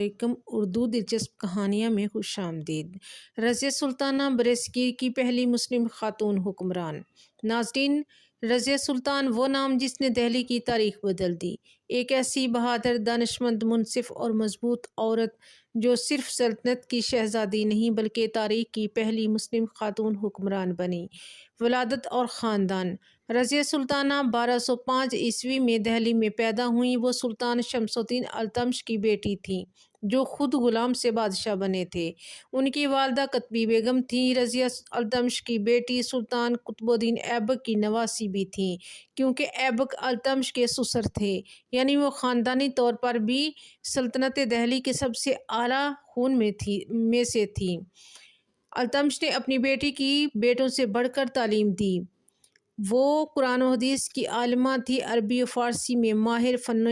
علیکم اردو دلچسپ کہانیاں میں خوش آمدید۔ رضیہ سلطانہ برصغیر کی پہلی مسلم خاتون حکمران۔ ناظرین، رضیہ سلطان وہ نام جس نے دہلی کی تاریخ بدل دی۔ ایک ایسی بہادر، دانشمند، منصف اور مضبوط عورت جو صرف سلطنت کی شہزادی نہیں بلکہ تاریخ کی پہلی مسلم خاتون حکمران بنی۔ ولادت اور خاندان۔ رضیہ سلطانہ 1205 میں دہلی میں پیدا ہوئیں۔ وہ سلطان شمس الدین التمش کی بیٹی تھیں جو خود غلام سے بادشاہ بنے تھے۔ ان کی والدہ قطبی بیگم تھیں۔ رضیہ التمش کی بیٹی سلطان قطب الدین ایبک کی نواسی بھی تھیں کیونکہ ایبک التمش کے سسر تھے، یعنی وہ خاندانی طور پر بھی سلطنت دہلی کے سب سے اعلیٰ خون میں سے تھیں۔ التمش نے اپنی بیٹی کی بیٹوں سے بڑھ کر تعلیم دی۔ وہ قرآن و حدیث کی عالمہ تھی، عربی و فارسی میں ماہر، فن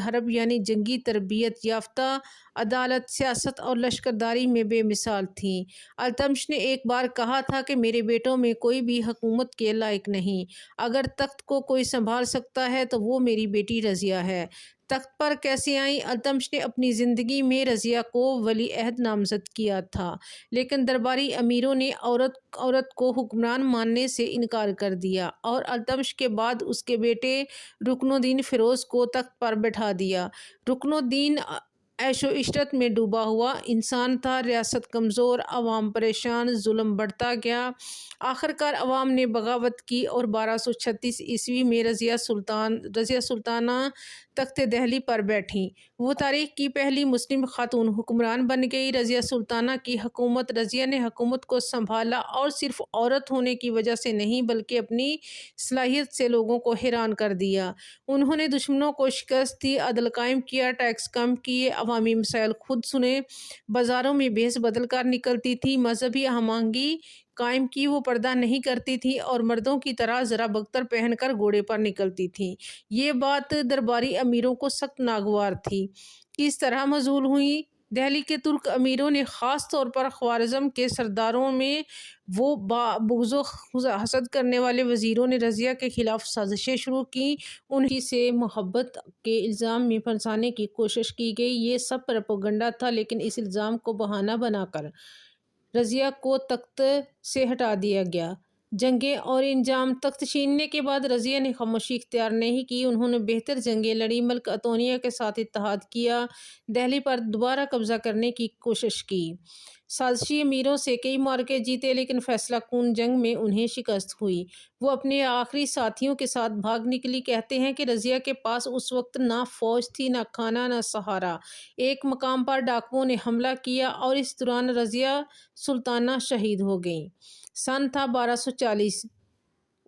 حرب یعنی جنگی تربیت یافتہ، عدالت، سیاست اور لشکرداری میں بے مثال تھیں۔ التمش نے ایک بار کہا تھا کہ میرے بیٹوں میں کوئی بھی حکومت کے لائق نہیں، اگر تخت کو کوئی سنبھال سکتا ہے تو وہ میری بیٹی رضیہ ہے۔ تخت پر کیسے آئیں؟ التمش نے اپنی زندگی میں رضیہ کو ولی عہد نامزد کیا تھا، لیکن درباری امیروں نے عورت کو حکمران ماننے سے انکار کر دیا اور التمش کے بعد اس کے بیٹے رکن الدین فیروز کو تخت پر بٹھا دیا۔ رکن الدین عیش و عشرت میں ڈوبا ہوا انسان تھا، ریاست کمزور، عوام پریشان، ظلم بڑھتا گیا۔ آخر کار عوام نے بغاوت کی اور 1236 میں رضیہ سلطانہ تخت دہلی پر بیٹھیں۔ وہ تاریخ کی پہلی مسلم خاتون حکمران بن گئی۔ رضیہ سلطانہ کی حکومت۔ رضیہ نے حکومت کو سنبھالا اور صرف عورت ہونے کی وجہ سے نہیں بلکہ اپنی صلاحیت سے لوگوں کو حیران کر دیا۔ انہوں نے دشمنوں کو شکست دی، عدل قائم کیا، ٹیکس کم کیے، عوامی مسائل خود سنے، بازاروں میں بھیس بدل کر نکلتی تھی، مذہبی ہم آہنگی قائم کی، وہ پردہ نہیں کرتی تھیں اور مردوں کی طرح زرہ بختر پہن کر گھوڑے پر نکلتی تھیں۔ یہ بات درباری امیروں کو سخت ناگوار تھی۔ کس طرح معزول ہوئیں؟ دہلی کے ترک امیروں نے، خاص طور پر خوارزم کے سرداروں میں وہ بغض و حسد کرنے والے وزیروں نے رضیہ کے خلاف سازشیں شروع کیں۔ انہیں سے محبت کے الزام میں پھنسانے کی کوشش کی گئی۔ یہ سب پروپیگنڈا تھا، لیکن اس الزام کو بہانہ بنا کر رضیہ کو تخت سے ہٹا دیا گیا۔ جنگیں اور انجام۔ تخت چھیننے کے بعد رضیہ نے خاموشی اختیار نہیں کی۔ انہوں نے بہتر جنگیں لڑیں، ملک عثمانیہ کے ساتھ اتحاد کیا، دہلی پر دوبارہ قبضہ کرنے کی کوشش کی۔ سازشی امیروں سے کئی معرکے جیتے، لیکن فیصلہ کن جنگ میں انہیں شکست ہوئی۔ وہ اپنے آخری ساتھیوں کے ساتھ بھاگ نکلی۔ کہتے ہیں کہ رضیہ کے پاس اس وقت نہ فوج تھی، نہ کھانا، نہ سہارا۔ ایک مقام پر ڈاکوؤں نے حملہ کیا اور اس دوران رضیہ سلطانہ شہید ہو گئیں۔ سن تھا 1240۔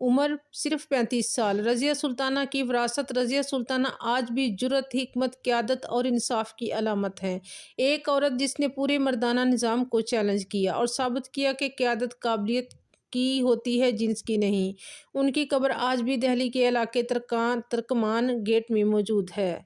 عمر صرف 35 سال۔ رضیہ سلطانہ کی وراثت۔ رضیہ سلطانہ آج بھی جرأت، حکمت، قیادت اور انصاف کی علامت ہے۔ ایک عورت جس نے پورے مردانہ نظام کو چیلنج کیا اور ثابت کیا کہ قیادت قابلیت کی ہوتی ہے، جنس کی نہیں۔ ان کی قبر آج بھی دہلی کے علاقے ترکمان گیٹ میں موجود ہے۔